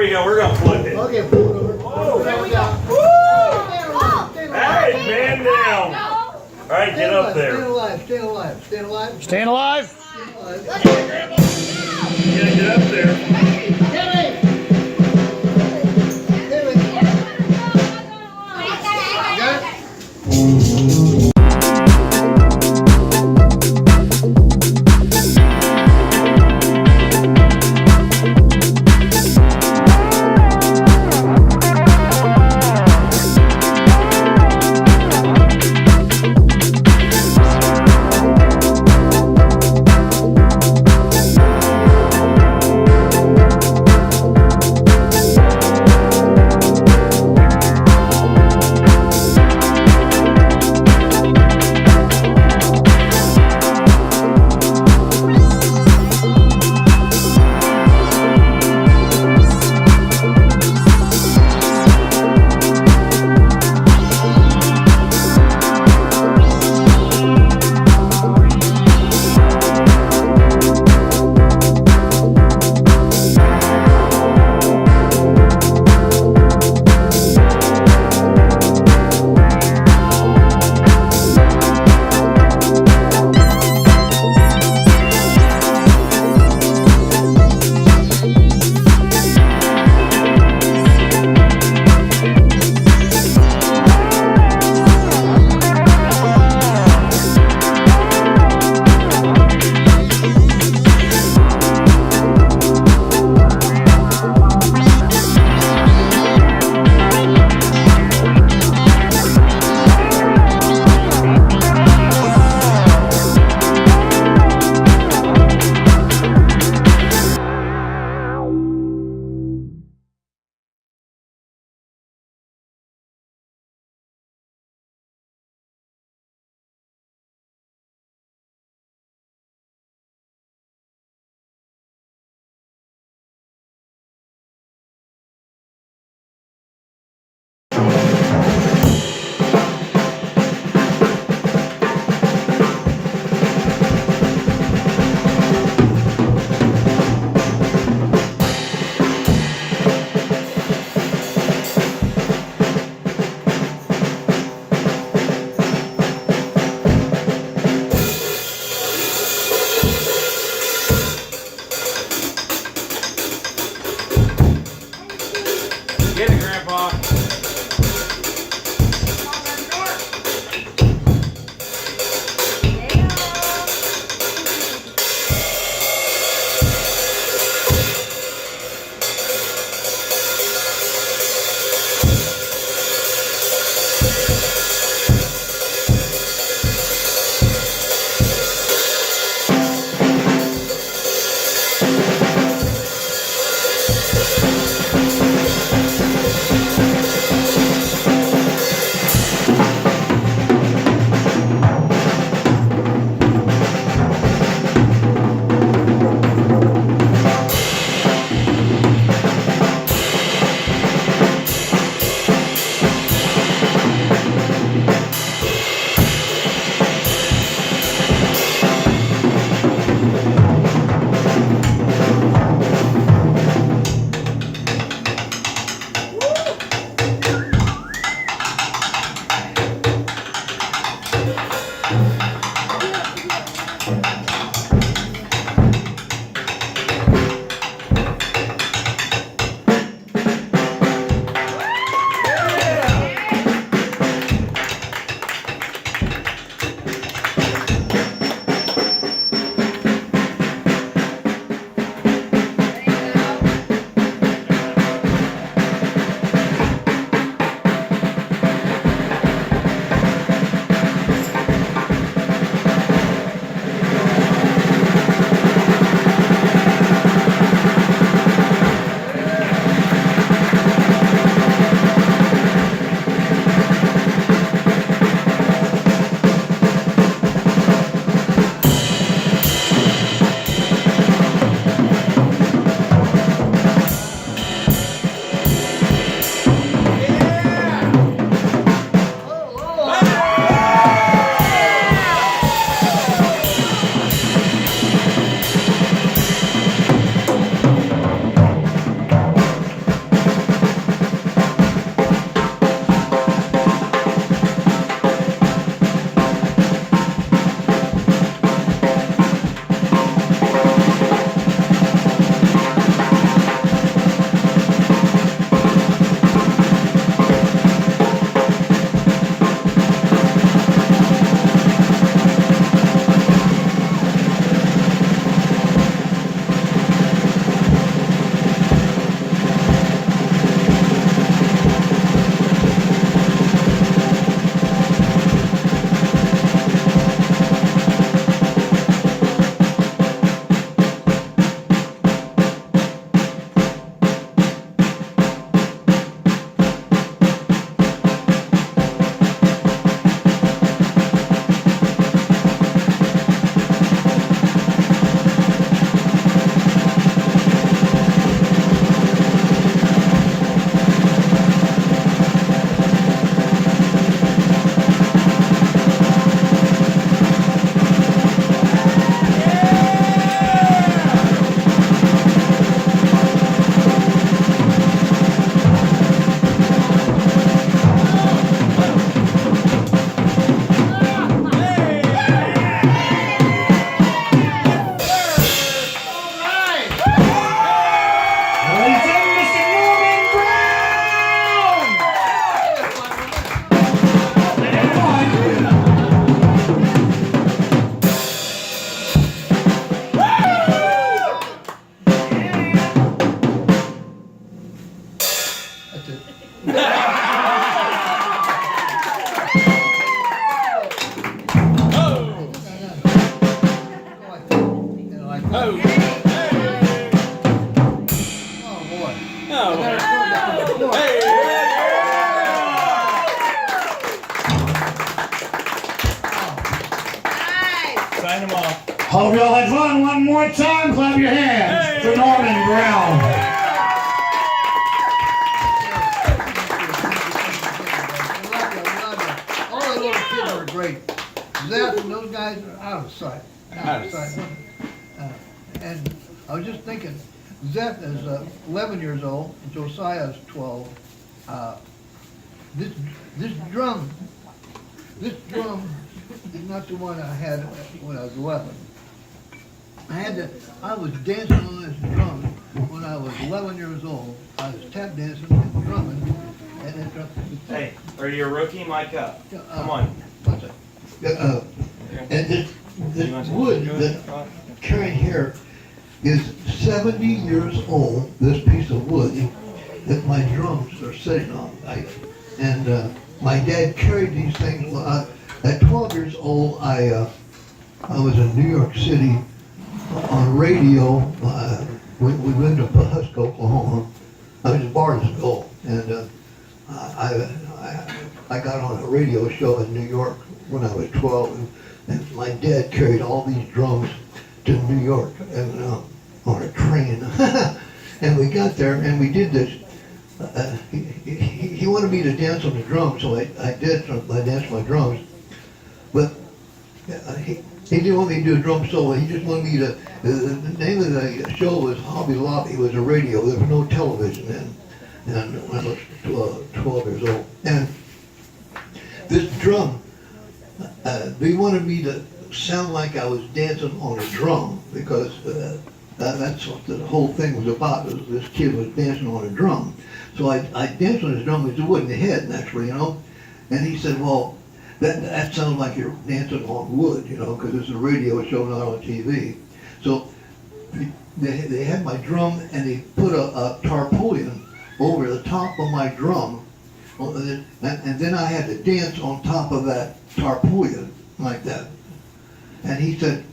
we go. We're gonna flip it. Okay, pull it over. Whoa. There we go. Hey, man down. All right, get up there. Stand alive. Stand alive. Stand alive. Staying alive? Stand alive. You gotta get up there. Get it. Got it? Hope y'all had fun. One more time, clap your hands for Norman Brown. All the little kids are great. Zeph and those guys are out of sight. Out of sight. And I was just thinking, Zeph is 11 years old, and Josiah is 12. This drum is not the one I had when I was 11. I was dancing on this drum when I was 11 years old. I was tap dancing and drumming. Hey, are you a rookie? Mic up. Come on. What's it? And this wood that I'm carrying here is 70 years old, this piece of wood that my drums are sitting on. My dad carried these things. At 12 years old, I was in New York City on radio. We lived in Pawhuska, Oklahoma. I was in Barnesville, and I got on a radio show in New York when I was 12, and my dad carried all these drums to New York and on a train. And we got there and we did this. He wanted me to dance on the drums, so I did. So I danced my drums, but he didn't want me to do a drum solo. He just wanted me to. The name of the show was Hobby Lobby. It was a radio. There was no television then. And when I was 12 years old, and this drum, they wanted me to sound like I was dancing on a drum, because that's what the whole thing was about. This kid was dancing on a drum. So I danced on his drum with the wood in the head, naturally, And he said, well, that sounds like you're dancing on wood, because it's a radio show, not on TV. So they had my drum, and they put a tarpaulin over the top of my drum, and then I had to dance on top of that tarpaulin like that. And he said,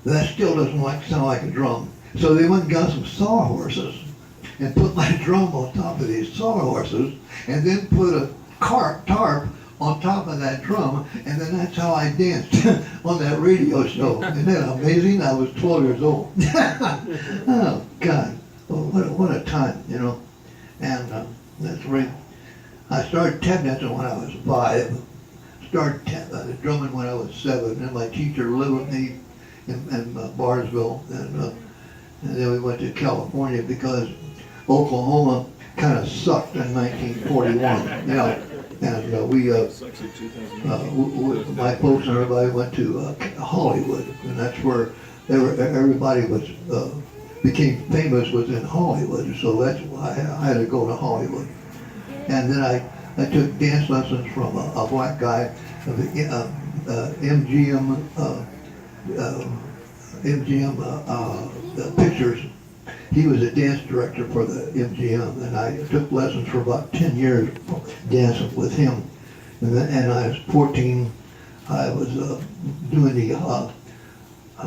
that still doesn't sound like a drum. So they went and got some sawhorses and put my drum on top of these sawhorses, and then put a tarp on top of that drum, and then that's how I danced on that radio show. Isn't that amazing? I was 12 years old. Oh, God. What a time, And that's right. I started tap dancing when I was 5. Started drumming when I was 7. And my teacher lived with me in Barnesville. And then we went to California because Oklahoma kind of sucked in 1941. And my folks and everybody went to Hollywood. And that's where everybody was became famous, was in Hollywood, so that's why I had to go to Hollywood. And then I took dance lessons from a black guy, MGM Pictures. He was a dance director for the MGM, and I took lessons for about 10 years dancing with him. And I was 14. I was doing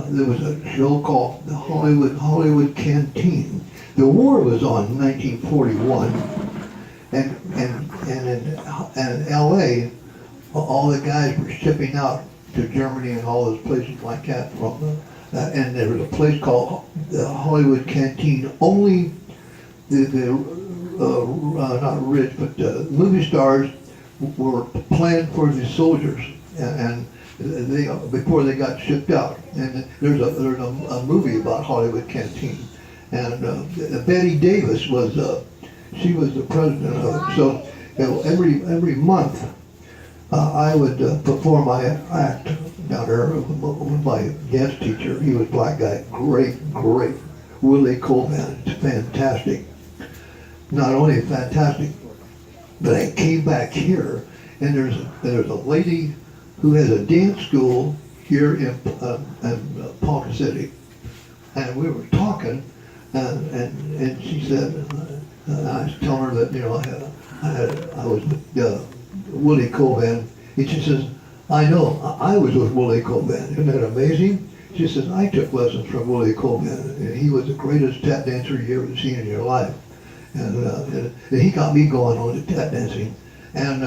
there was a show called the Hollywood Canteen. The war was on in 1941, and in L.A., all the guys were shipping out to Germany and all those places like that. And there was a place called the Hollywood Canteen. Only not rich, but movie stars were planned for the soldiers, and they before they got shipped out. And there's a movie about Hollywood Canteen, and Betty Davis was she was the president of it. So every month I would perform my act down there with my dance teacher. He was a black guy, great, Willie Coleman, fantastic. Not only fantastic, but I came back here, and there's a lady who has a dance school here in Ponca City, and we were talking, and she said, I was telling her that I was with Willie Coleman, and she says, I know, I was with Willie Coleman. Isn't that amazing? She says, I took lessons from Willie Coleman, and he was the greatest tap dancer you ever seen in your life. And he got me going on to tap dancing. And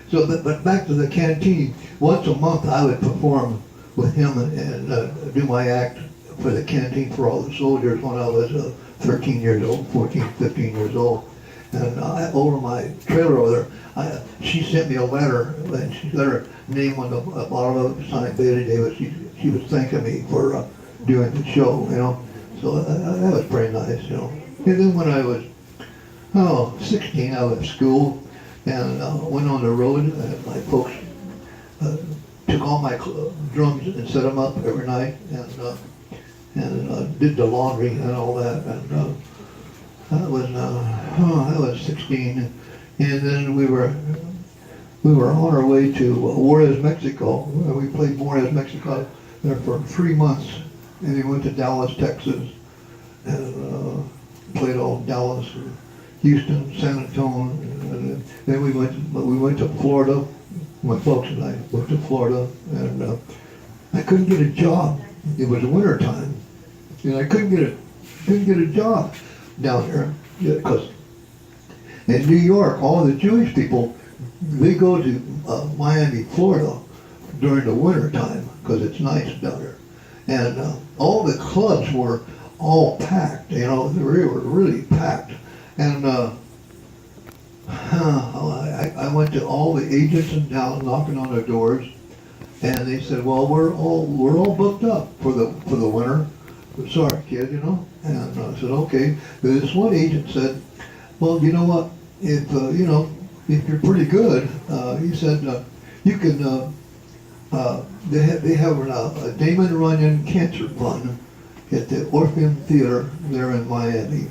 but back to the canteen, once a month I would perform with him and do my act for the canteen for all the soldiers when I was 13 years old, 14, 15 years old. And over my trailer over there, she sent me a letter, and she got her name on the bottom of it, signed Bailey Davis. She was thanking me for doing the show, you know. So that was pretty nice, you know. And then when I was 16, I left school and went on the road. My folks took all my drums and set them up every night, and did the laundry and all that. And I was 16, and then we were on our way to Juarez, Mexico. We played Juarez, Mexico there for 3 months, and we went to Dallas, Texas, and played all Dallas, Houston, San Antonio, and then we went to Florida. My folks and I went to Florida, and I couldn't get a job. It was winter time, and I couldn't get a job down there because in New York, all the Jewish people, they go to Miami, Florida during the winter time because it's nice down there, and all the clubs were all packed. You know, they were really packed, and I went to all the agents in town knocking on their doors, and they said, "Well, we're all booked up for the winter. Sorry, kid, you know." And I said, "Okay." But this one agent said, "Well, you know what? If if you're pretty good," he said, "you can." They have a Damon Runyon Cancer Fund at the Orpheum Theater there in Miami.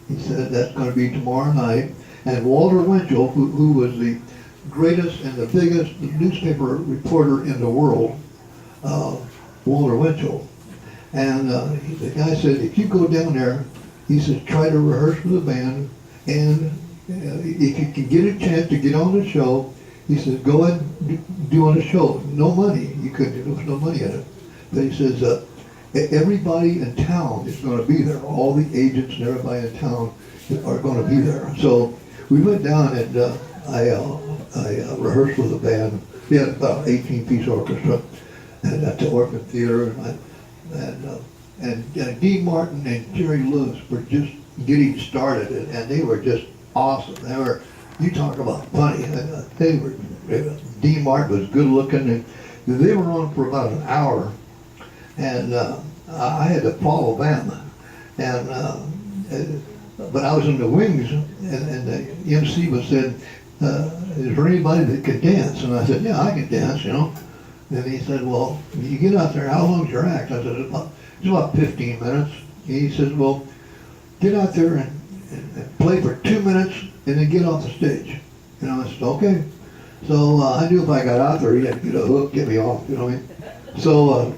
He said that's going to be tomorrow night. And Walter Winchell, who was the greatest and the biggest newspaper reporter in the world, Walter Winchell. And the guy said, if you go down there, he says, try to rehearse with the band, and if you can get a chance to get on the show, he says, go ahead and do on the show. No money. There was no money in it. But he says, everybody in town is going to be there. All the agents and everybody in town are going to be there. So we went down, and I rehearsed with the band. We had about 18-piece orchestra, and at the Orpheum Theater, and Dean Martin and Jerry Lewis were just getting started, and they were just awesome. You talk about funny. Dean Martin was good looking, and they were on for about an hour, and I had to follow them, but I was in the wings, and the MC was said, is there anybody that could dance? And I said, yeah, I can dance, you know. And he said, well, you get out there, how long's your act? I said, it's about 15 minutes. He said, well, get out there and play for 2 minutes and then get off the stage. You know, I said, okay. So I knew if I got out there, he had to get a hook, get me off, you know what I mean? So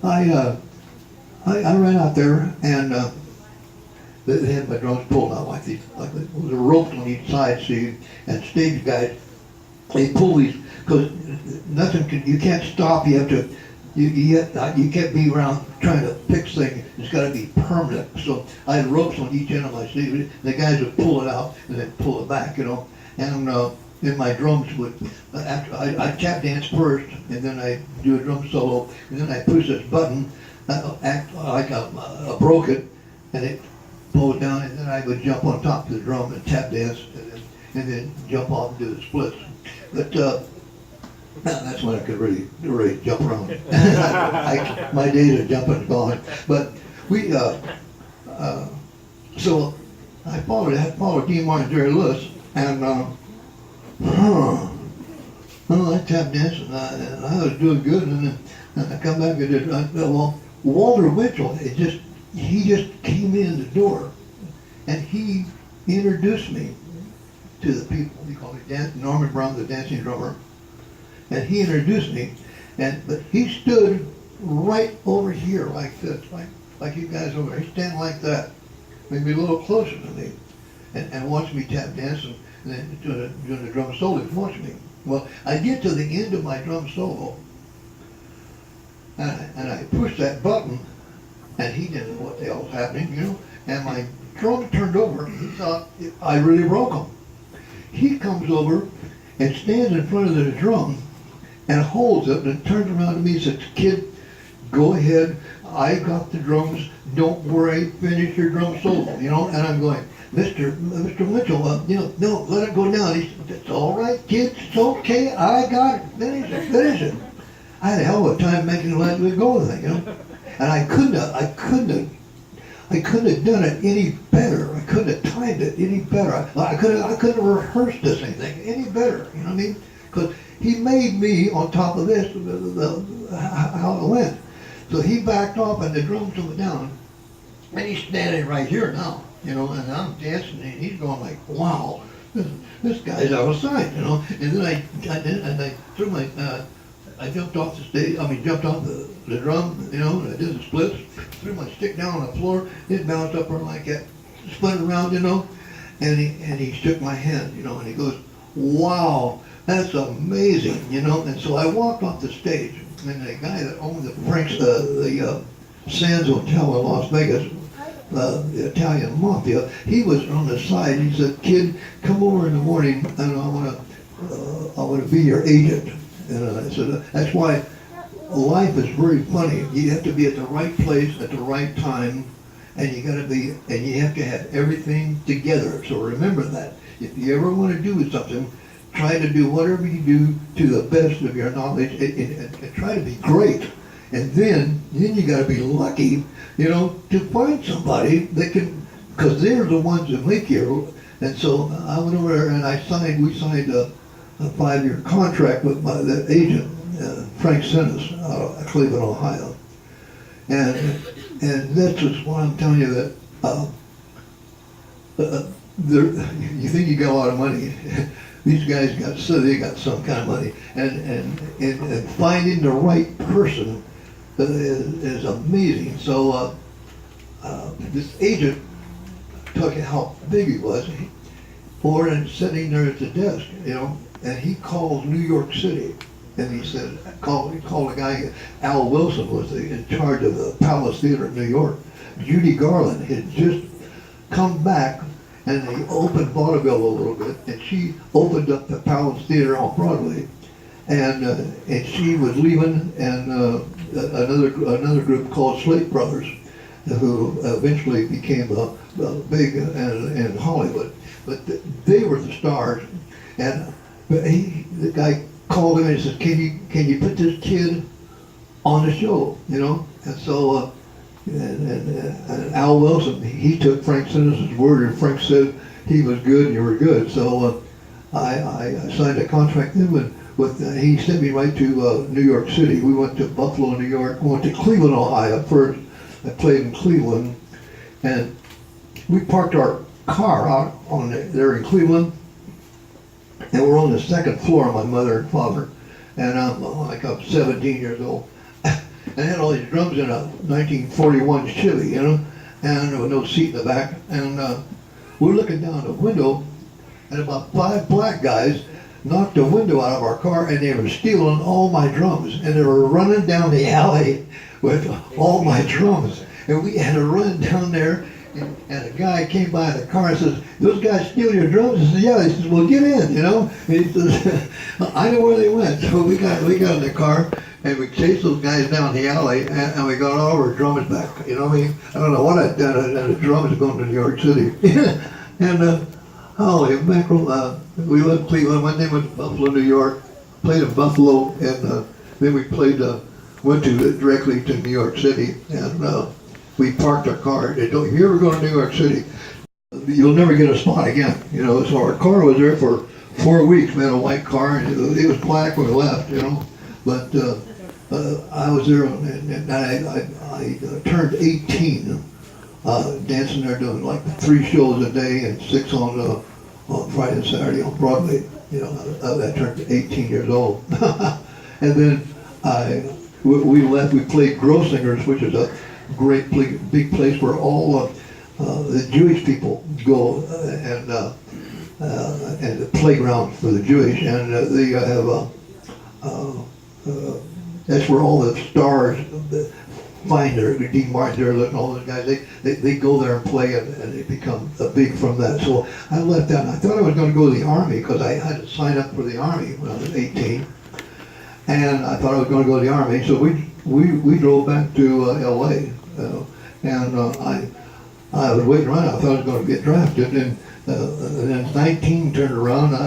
I ran out there, and they had my drums pulled out like there was a rope on each side, see, and stage guys, they pull these, because you can't stop, you have to, you can't be around trying to fix things, it's got to be permanent. So I had ropes on each end of my sleeve, the guys would pull it out and then pull it back, you know, and then my drums would, after I tap dance first, and then I do a drum solo, and then I push this button, act like I broke it, and it blows down, and then I would jump on top of the drum and tap dance, and then jump off and do the splits. But that's when I could really jump around. My days of jumping is gone. But we, so I followed Dean Martin and Jerry Lewis, and I tap danced, and I was doing good, and then I come back and did, well, Walter Winchell, he just came in the door, and he introduced me to the people. He called me Norman Brown, the dancing drummer, and he introduced me, but he stood right over here like this, like you guys over there. He's standing like that, maybe a little closer to me, and watched me tap dance, and then doing the drum solo. He watched me. Well, I get to the end of my drum solo, and I pushed that button, and he didn't know what the hell was happening, you know, and my drum turned over. He thought I really broke him. He comes over and stands in front of the drum and holds it and turns around to me and says, "Kid, go ahead. I got the drums. Don't worry. Finish your drum solo." You know, and I'm going, Mr. Mitchell, you know, no, let it go down. He said, "It's all right, kid. It's okay. I got it. Finish it." I had a hell of a time making it let it go with it, you know. And I couldn't have done it any better. I couldn't have timed it any better. I couldn't have rehearsed this anything any better. You know what I mean? Because he made me on top of this how it went. So he backed off and the drums went down, and he's standing right here now. You know, and I'm dancing and he's going like, "Wow, this guy's out of sight." You know. And then I threw my. I jumped off the stage, jumped off the drum, you know, and I did the splits, threw my stick down on the floor, it bounced up there like that, spun around, you know, and he shook my hand, you know, and he goes, "Wow, that's amazing," you know. And so I walked off the stage, and the guy that owned the Sands Hotel in Las Vegas, the Italian mafia, he was on the side. He said, "Kid, come over in the morning, and I want to be your agent." And I said, that's why life is very funny. You have to be at the right place at the right time, and you have to have everything together. So remember that. If you ever want to do something, try to do whatever you do to the best of your knowledge, and try to be great. And then you got to be lucky, you know, to find somebody that can, because they're the ones that make you. And so I went over there and we signed a 5-year contract with the agent, Frank Sinnis, out of Cleveland, Ohio. And that's just what I'm telling you, that you think you got a lot of money. These guys they got some kind of money. And finding the right person is amazing. So this agent took how big he was, and sitting there at the desk, you know, and he called New York City, and he said, he called a guy, Al Wilson was in charge of the Palace Theater in New York. Judy Garland had just come back, and they opened vaudeville a little bit, and she opened up the Palace Theater on Broadway, and she was leaving, and another group called Slate Brothers, who eventually became big in Hollywood. But they were the stars, and the guy called him and he said, "Can you put this kid on the show?" You know, and so and Al Wilson, he took Frank Sinnis' word, and Frank said he was good and you were good. So I signed a contract then with he sent me right to New York City. We went to Buffalo, New York. We went to Cleveland, Ohio first. I played in Cleveland, and we parked our car out there in Cleveland, and we're on the second floor, my mother and father, and I'm 17 years old, and I had all these drums in a 1941 Chevy, you know, and there was no seat in the back, and we're looking down the window, and about 5 black guys knocked the window out of our car, and they were stealing all my drums, and they were running down the alley with all my drums, and we had to run down there. And a guy came by the car and says, "Those guys steal your drums?" I said, "Yeah." He says, "Well, get in," you know. And he says, I know where they went. So we got in the car and we chased those guys down the alley, and we got all our drums back. You know what I mean? I don't know what I'd done, and the drums going to New York City. And holy mackerel, we left Cleveland, went to Buffalo, New York, played in Buffalo, and then we went directly to New York City, and we parked our car. If you ever go to New York City, you'll never get a spot again. You know, so our car was there for 4 weeks. We had a white car, and it was black when we left. You know, but I was there, and I turned 18, dancing there, doing like 3 shows a day and 6 on Friday and Saturday on Broadway. You know, I turned 18 years old, and then we left. We played Grossinger's, which is a great big place where all the Jewish people go, and the playground for the Jewish, and they have that's where all the stars find Dean Martin, and all those guys. They go there and play, and they become big from that. So I left that. And I thought I was going to go to the Army because I had to sign up for the Army when I was 18. and I thought I was going to go to the Army, so we drove back to L.A. I was waiting around. I thought I was going to get drafted, and then 19 turned around. I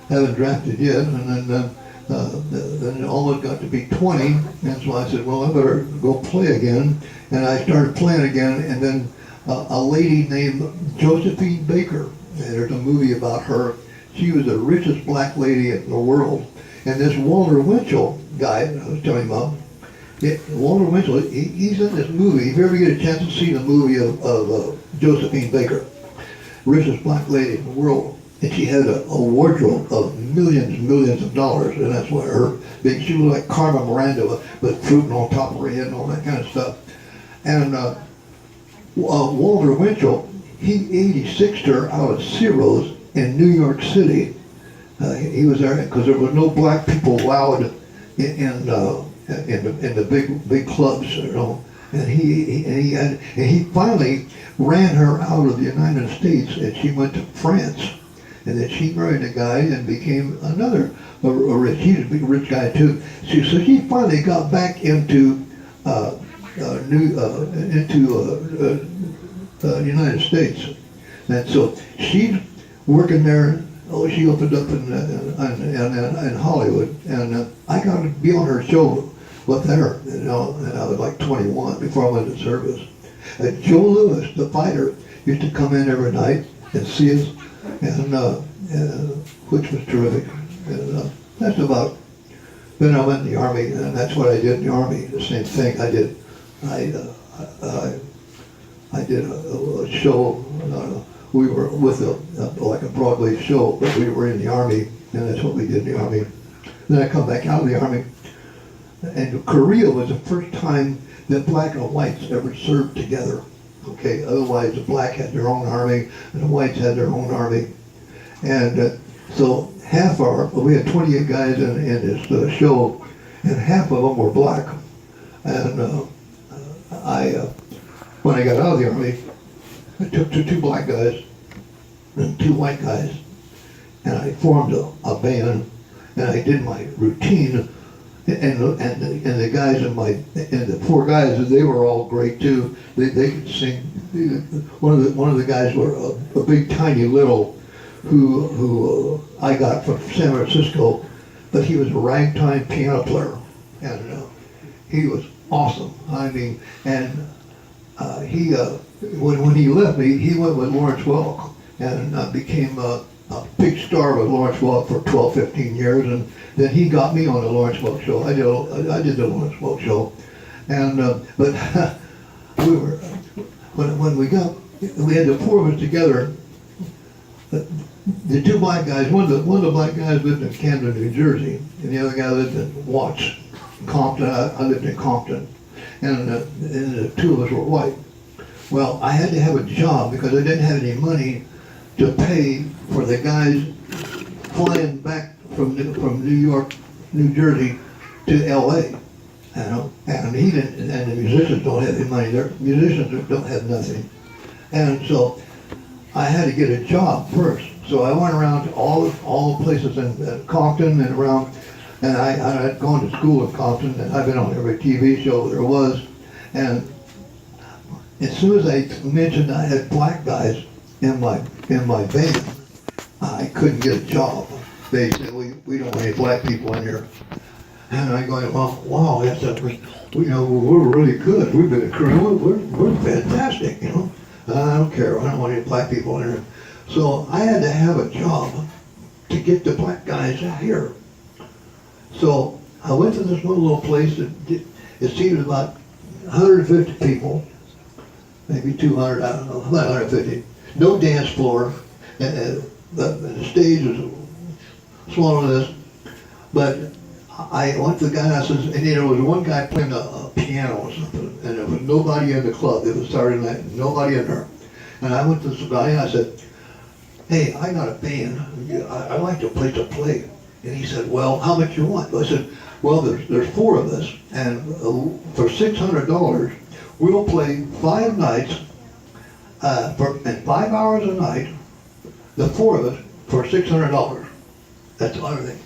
haven't drafted yet, and then it almost got to be 20, and so I said, well, I better go play again, and I started playing again, and then a lady named Josephine Baker, and there's a movie about her. She was the richest black lady in the world, and this Walter Winchell guy I was telling you about, Walter Winchell, he's in this movie. If you ever get a chance to see the movie of Josephine Baker, richest black lady in the world, and she had a wardrobe of millions and millions of dollars, and that's why she was like Carmen Miranda with fruit on top of her head and all that kind of stuff. And Walter Winchell, he 86'd her out of Ciro's in New York City. He was there because there was no black people allowed in the big clubs, you know. And he finally ran her out of the United States, and she went to France, and then she married a guy and became another rich. He's a big rich guy too. So she finally got back into United States, and so she's working there. Oh, she opened up in Hollywood, and I got to be on her show with her, you know, and I was like 21 before I went to service. Joe Louis, the fighter, used to come in every night and see us, and which was terrific. And that's about. Then I went in the Army, and that's what I did in the Army. The same thing I did. I did a show. We were with like a Broadway show, but we were in the Army, and that's what we did in the Army. Then I come back out of the Army, and Korea was the first time that black and whites ever served together. Okay, otherwise the black had their own army, and the whites had their own army. And so we had 28 guys in this show, and half of them were black. And when I got out of the Army, I took two black guys and 2 white guys, and I formed a band, and I did my routine, and the guys and the 4 guys, they were all great too. They could sing. One of the guys were a big tiny little who I got from San Francisco, but he was a ragtime piano player, and he was awesome. I mean, and he when he left me, he went with Lawrence Welk and became a big star with Lawrence Welk for 12, 15 years, and then he got me on the Lawrence Welk show. I did the Lawrence Welk show, and but we were when we had the 4 of us together. The 2 black guys, one of the black guys lived in Camden, New Jersey, and the other guy lived in Watts, Compton. I lived in Compton, and the 2 of us were white. Well, I had to have a job because I didn't have any money to pay for the guys flying back from New York, New Jersey to L.A. You know, and he didn't, and the musicians don't have any money. Their musicians don't have nothing, and so I had to get a job first. So I went around to all the places in Compton and around, and I had gone to school in Compton, and I've been on every TV show there was. And as soon as I mentioned I had black guys in my band, I couldn't get a job. They said, we don't have any black people in here. And I'm going, well, wow, that's we're really good. We've been we're fantastic, you know. I don't care. I don't want any black people in here. So I had to have a job to get the black guys here. So I went to this one little place that it seemed about 150 people, maybe 200, I don't know, about 150. No dance floor, and the stage was smaller than this. But I went to the guy and I said, and there was one guy playing a piano or something, and there was nobody in the club. It was Saturday night, nobody in there. And I went to this guy and I said, hey, I got a band. I'd like a place to play. And he said, well, how much you want? I said, well, there's 4 of us, and for $600, we'll play 5 nights, and 5 hours a night, the 4 of us, for $600. That's the other thing.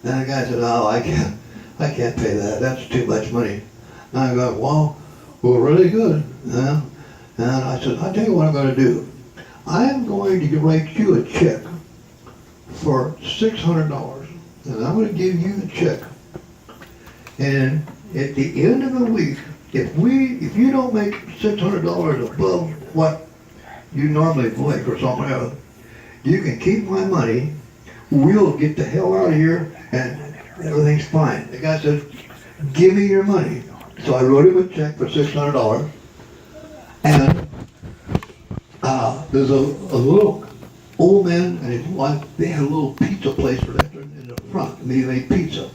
And the guy said, oh, I can't. I can't pay that. That's too much money. And I go, well, really good. And I said, I'll tell you what I'm going to do. I'm going to write you a check for $600. And I'm going to give you the check. And at the end of the week, if you don't make $600 above what you normally make or something else, you can keep my money. We'll get the hell out of here and everything's fine. The guy said, give me your money. So I wrote him a check for $600. And there's a little old man and his wife, they had a little pizza place in the front, and they made pizza.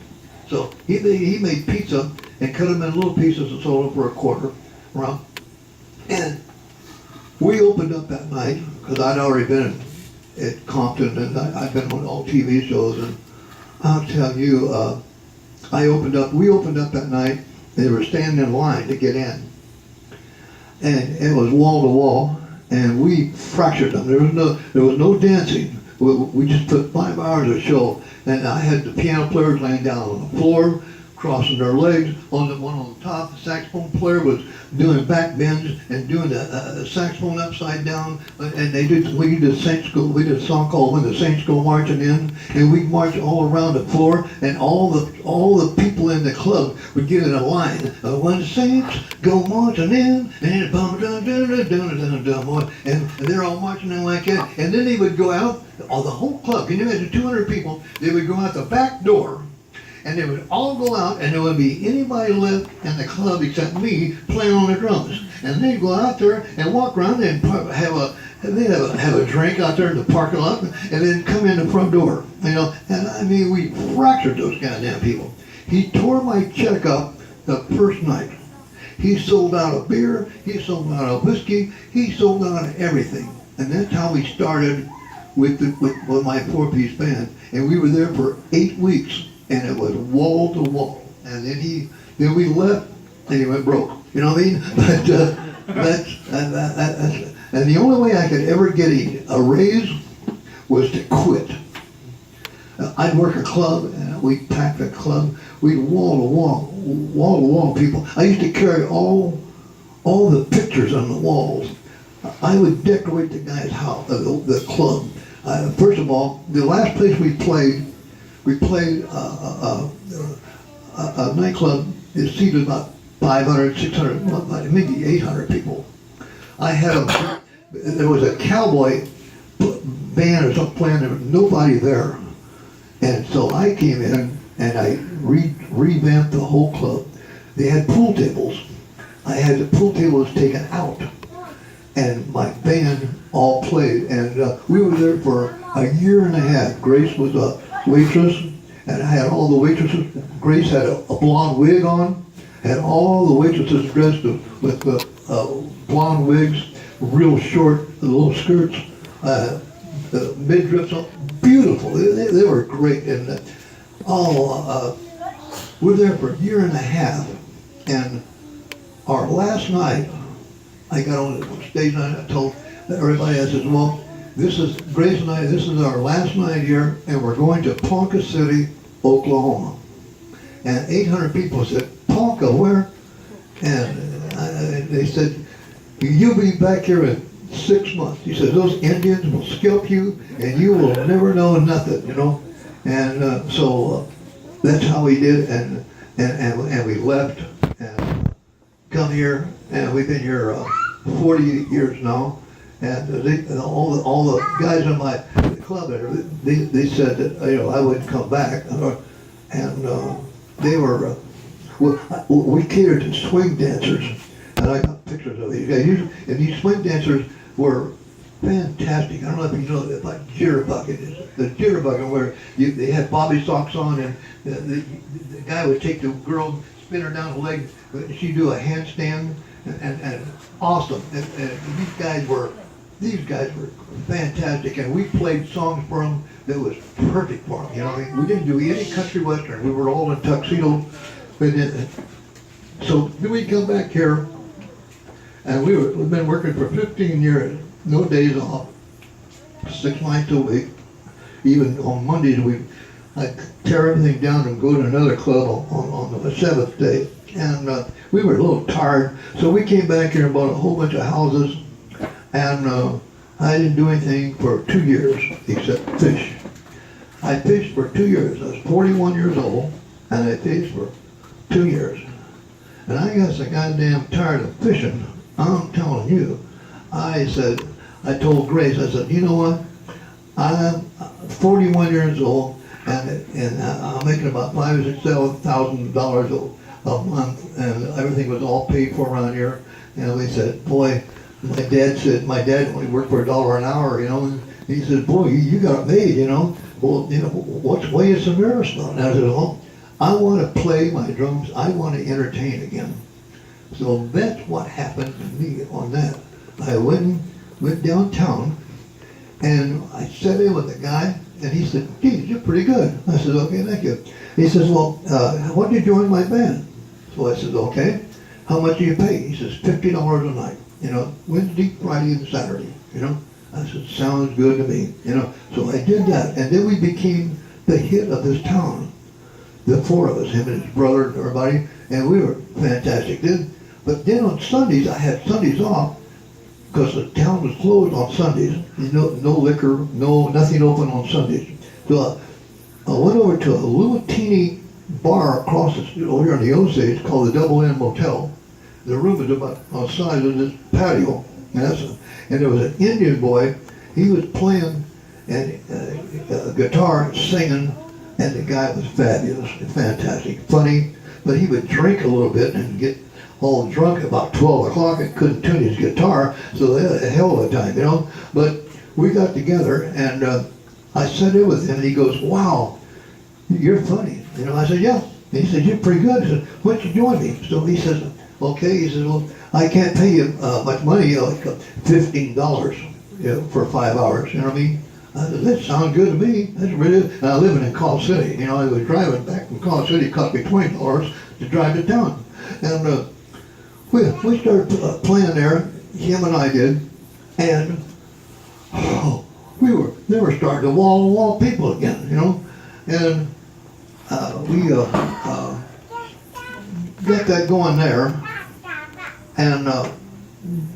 So he made pizza and cut them in little pieces and sold them for $0.25 around. And we opened up that night, because I'd already been at Compton, and I'd been on all TV shows, and I'll tell you, we opened up that night, and they were standing in line to get in. And it was wall to wall, and we fractured them. There was no dancing. We just put 5 hours of show, and I had the piano players laying down on the floor, crossing their legs. On the one on the top, the saxophone player was doing back bends and doing the saxophone upside down. And we did a song called "When the Saints Go Marching In," and we'd march all around the floor, and all the people in the club would get in a line. When the Saints go marching in, and they're all marching in like that. And then they would go out, the whole club. Can you imagine 200 people? They would go out the back door. And they would all go out, and there wouldn't be anybody left in the club except me playing on the drums. And they'd go out there and walk around and have a drink out there in the parking lot, and then come in the front door. You know, and I mean, we fractured those goddamn people. He tore my check up the first night. He sold out of beer. He sold out of whiskey. He sold out of everything. And that's how we started with my 4-piece band. And we were there for 8 weeks. And it was wall to wall. And then we left, and he went broke. You know what I mean? But and the only way I could ever get a raise was to quit. I'd work a club, and we'd pack the club. We'd wall to wall people. I used to carry all the pictures on the walls. I would decorate the guy's house, the club. First of all, the last place we played a nightclub that seated about 500, 600, maybe 800 people. There was a cowboy band or something playing, there was nobody there. And so I came in and I revamped the whole club. They had pool tables. I had the pool tables taken out. And my band all played. And we were there for a year and a half. Grace was a waitress, and I had all the waitresses. Grace had a blonde wig on, had all the waitresses dressed with blonde wigs, real short little skirts, midriffs, beautiful. They were great, and we were there for a year and a half. And our last night, I got on the stage and I told everybody, I said, well, Grace and I, this is our last night here, and we're going to Ponca City, Oklahoma. And 800 people said, Ponca, where? And they said, you'll be back here in 6 months. He said, those Indians will scalp you, and you will never know nothing, you know. And so that's how we did, and we left and come here, and we've been here 40 years now. And all the guys in my club there, they said that I wouldn't come back, and they were we catered to swing dancers, and I got pictures of these guys. And these swing dancers were fantastic. I don't know if you know about jitterbugging. The jitterbugging where they had bobby socks on, and the guy would take the girl, spin her down the leg, she'd do a handstand, and awesome. And these guys were fantastic, and we played songs for them that was perfect for them. You know, we didn't do any country western. We were all in tuxedos. So then we come back here, and we've been working for 15 years, no days off, 6 nights a week. Even on Mondays, I'd tear everything down and go to another club on the seventh day. And we were a little tired, so we came back here and bought a whole bunch of houses. And I didn't do anything for 2 years except fish. I fished for 2 years. I was 41 years old, and I fished for 2 years. And I got so goddamn tired of fishing, I'm telling you. I told Grace, I said, you know what? I'm 41 years old, and I'm making about $5,000 or $6,000 a month, and everything was all paid for around here. And we said, boy, my dad only worked for $1 an hour, you know. And he said, boy, you got it made, you know. Well, you know, what's way is embarrassed about? And I said, well, I want to play my drums. I want to entertain again. So that's what happened to me on that. I went downtown, and I sat in with the guy, and he said, geez, you're pretty good. I said, okay, thank you. He says, well, why don't you join my band? So I said, okay, how much do you pay? He says, $50 a night, you know, Wednesday, Friday, and Saturday, you know. I said, sounds good to me, you know. So I did that, and then we became the hit of this town. The four of us, him and his brother and everybody, and we were fantastic. But then on Sundays, I had Sundays off, because the town was closed on Sundays. No liquor, nothing open on Sundays. So I went over to a little teeny bar across the street over here on the Osage called the Double Inn Motel. The room was about on the size of this patio, and there was an Indian boy. He was playing and guitar, singing, and the guy was fabulous, fantastic, funny. But he would drink a little bit and get all drunk about 12 o'clock and couldn't tune his guitar, so they had a hell of a time, you know. But we got together, and I sat in with him, and he goes, wow, you're funny. You know, I said, yeah. And he said, you're pretty good. I said, why don't you join me? So he says, okay. He says, well, I can't pay you much money, like $15, you know, for 5 hours, you know what I mean? I said, that sounds good to me. That's really good. And I live in College City. You know, I was driving back from College City. It cost me $20 to drive to town. And we started playing there, him and I did, and they were starting to wall people again, you know. And we got that going there. And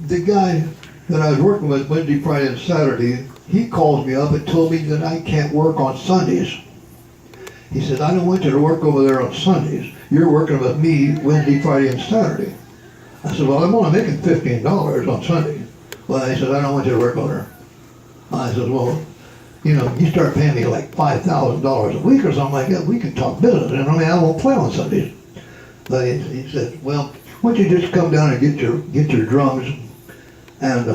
the guy that I was working with Wednesday, Friday, and Saturday, he calls me up and told me that I can't work on Sundays. He said, I don't want you to work over there on Sundays. You're working with me Wednesday, Friday, and Saturday. I said, well, I'm only making $15 on Sunday. Well, he said, I don't want you to work over there. I said, well, you know, you start paying me like $5,000 a week or something like that, we can talk business. And I mean, I won't play on Sundays. But he said, well, why don't you just come down and get your drums, and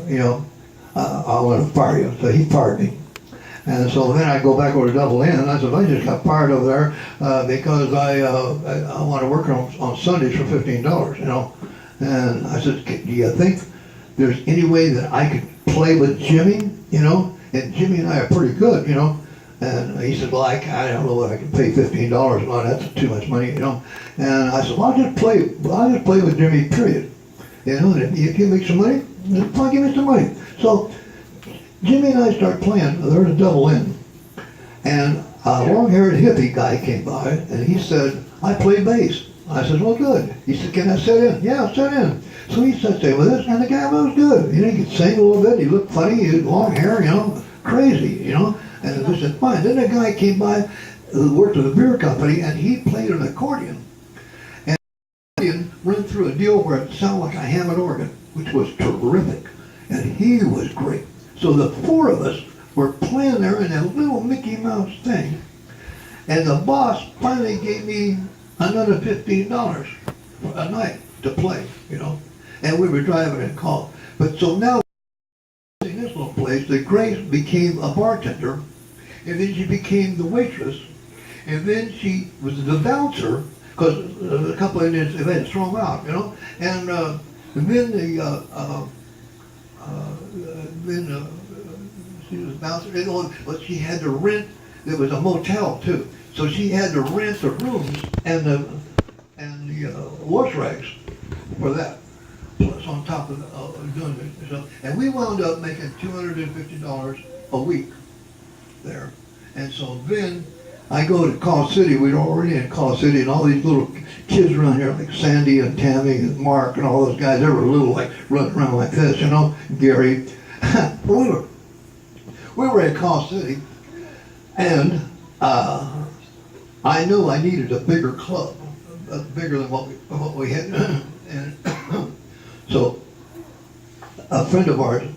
you know, I want to fire you. So he fired me. And so then I go back over to Double Inn, and I said, I just got fired over there because I want to work on Sundays for $15, you know. And I said, do you think there's any way that I could play with Jimmy, you know? And Jimmy and I are pretty good, you know. And he said, well, I don't know what I can pay $15 on. That's too much money, you know. And I said, well, I'll just play with Jimmy, period. You know, and if you make some money, then fine, give me some money. So Jimmy and I start playing. There's a Double Inn. And a long-haired hippie guy came by, and he said, I play bass. I said, well, good. He said, can I sit in? Yeah, sit in. So he sat there with us, and the guy was good. You know, he could sing a little bit. He looked funny. He had long hair, you know, crazy, you know. And we said, fine. Then a guy came by who worked with a beer company, and he played an accordion. And the accordion went through a deal where it sounded like a Hammond organ, which was terrific. And he was great. So the four of us were playing there in that little Mickey Mouse thing. And the boss finally gave me another $15 a night to play, you know. And we were driving and called. But so now, in this little place, the Grace became a bartender, and then she became the waitress, and then she was the bouncer, because a couple of Indians, they had to throw them out, you know. And then she was a bouncer, but she had to rent. There was a motel too, so she had to rent the rooms and the wash rags for that. Plus on top of doing it. So, and we wound up making $250 a week there. And so then I go to Call City. We're already in Call City, and all these little kids around here, like Sandy and Tammy and Mark and all those guys, they were little, like running around like this, you know, Gary. we were at Call City, and I knew I needed a bigger club, bigger than what we had. And so a friend of ours,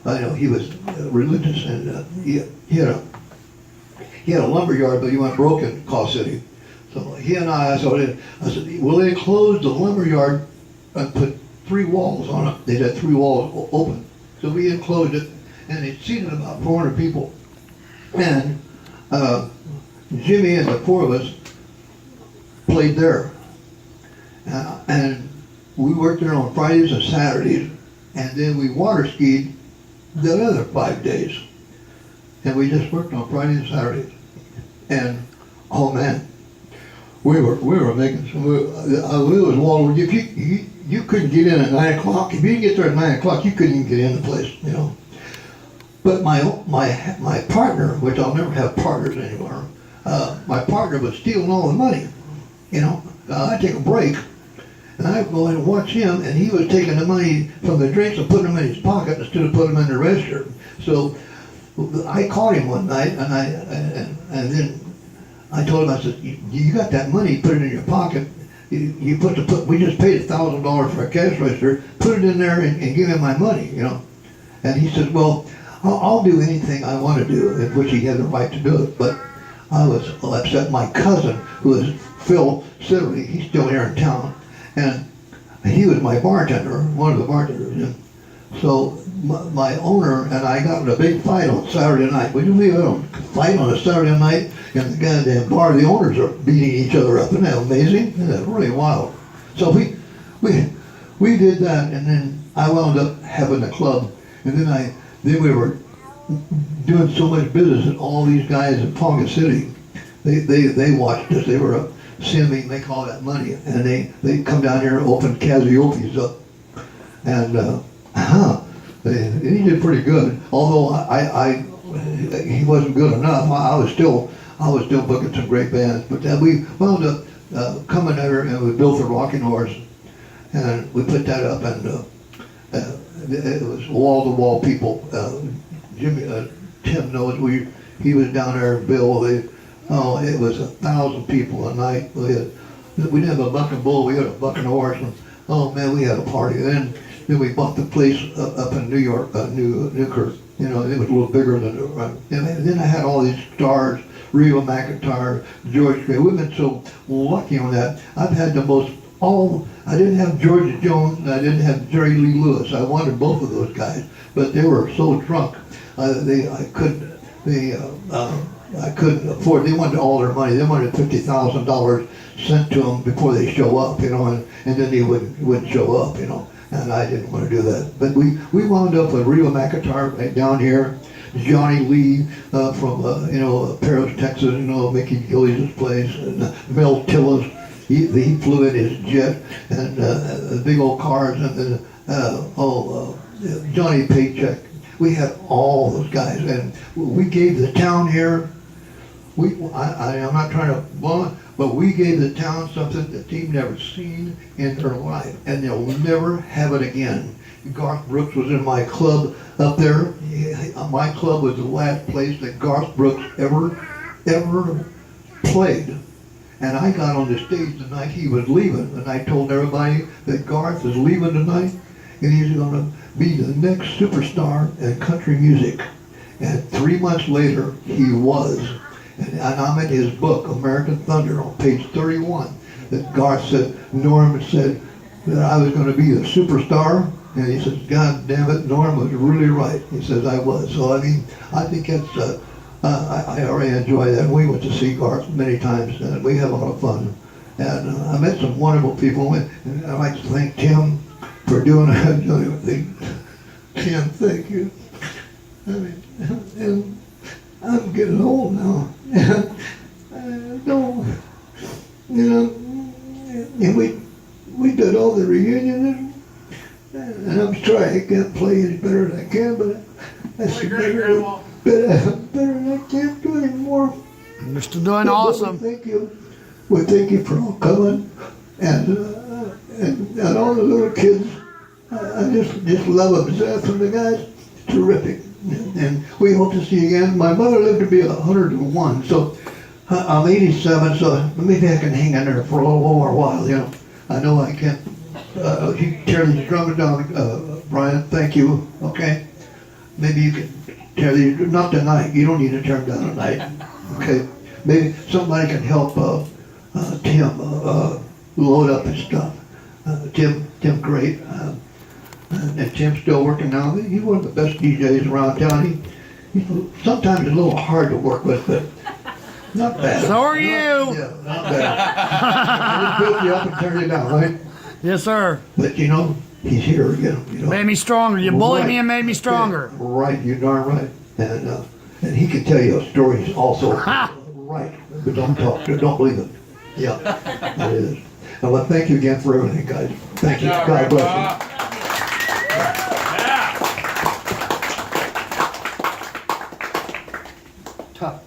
I know he was religious, and he had a lumber yard, but he went broke in Call City. So he and I said, will they close the lumber yard and put 3 walls on it? They had 3 walls open. So we enclosed it, and it seated about 400 people. And Jimmy and the 4 of us played there. And we worked there on Fridays and Saturdays, and then we water skied the other 5 days. And we just worked on Fridays and Saturdays. And, oh man, we were making some, it was wall, you couldn't get in at 9 o'clock. If you didn't get there at 9 o'clock, you couldn't even get in the place, you know. But my partner, which I'll never have partners anymore, my partner was stealing all the money, you know. I'd take a break, and I'd go in and watch him, and he was taking the money from the drinks and putting them in his pocket instead of putting them in the register. So I caught him one night, and then I told him, I said, you got that money, put it in your pocket. We just paid $1,000 for a cash register, put it in there and give him my money, you know. And he said, well, I'll do anything I want to do, in which he had the right to do it. But I was upset. My cousin, who is Phil Sibley, he's still here in town, and he was my bartender, one of the bartenders. And so my owner and I got in a big fight on Saturday night. Would you believe it? A fight on a Saturday night in the goddamn bar. The owners are beating each other up. Isn't that amazing? Isn't that really wild? So we did that, and then I wound up having a club, and then we were doing so much business that all these guys in Ponca City, they watched us. They were seeing me make all that money, and they come down here and open Casiopes up, and he did pretty good. Although he wasn't good enough. I was still booking some great bands. But we wound up coming there, and we built the Rocking Horse, and we put that up, and it was wall-to-wall people. Tim knows he was down there. Bill, it was 1,000 people a night. We didn't have a bucking bull. We had a bucking horse, and oh man, we had a party. Then we bought the place up in New York, Newkirk. You know, it was a little bigger than and then I had all these stars, Reba McEntire, George Gray. We've been so lucky on that. I've had I didn't have George Jones, and I didn't have Jerry Lee Lewis. I wanted both of those guys, but they were so drunk. I couldn't afford. They wanted all their money. They wanted $50,000 sent to them before they show up, you know, and then they wouldn't show up, you know. And I didn't want to do that. But we wound up with Reba McEntire right down here, Johnny Lee from Paris, Texas, you know, Mickey Gillies' place, and Mel Tillis. He flew in his jet, and the big old cars, and then Johnny Paycheck. We had all those guys, and we gave the town here. I'm not trying to blow, but we gave the town something that they've never seen in their life, and they'll never have it again. Garth Brooks was in my club up there. My club was the last place that Garth Brooks ever played. And I got on the stage the night he was leaving, and I told everybody that Garth is leaving tonight, and he's going to be the next superstar in country music. And 3 months later, he was. And I'm in his book, American Thunder, on page 31, that Garth said, Norm said that I was going to be a superstar. And he says, God damn it, Norm was really right. He says, I was. So, I mean, I think that's, I already enjoy that. We went to see Garth many times, and we had a lot of fun. And I met some wonderful people. And I'd like to thank Tim for doing everything. Tim, thank you. I mean, and I'm getting old now. And we did all the reunions, and I'm sorry I can't play any better than I can, but that's the better. better than I can't do anymore. You're still doing But awesome. Thank you. Well, thank you for all coming, and all the little kids. I just love them. Zeth and the guys, terrific. And we hope to see you again. My mother lived to be 101, so I'm 87, so maybe I can hang in there for a little more while, you know. I know I can. You tear these drums down, Brian, thank you, okay? Maybe you can tear these, not tonight, you don't need to tear them down tonight, okay? Maybe somebody can help Tim load up his stuff. Tim great. And Tim's still working now. He's one of the best DJs around town. He sometimes a little hard to work with, but not bad. So are you. Yeah, not bad. I just built you up and turned you down, right? Yes, sir. But you know, he's here again. You know. Made me stronger. You bullied Right. me and made me stronger. Right, you're darn right. And he can tell you stories also. Right, but don't believe him. Yeah, it is. And well, thank you again for everything, guys. Thank you. God bless you. Tough.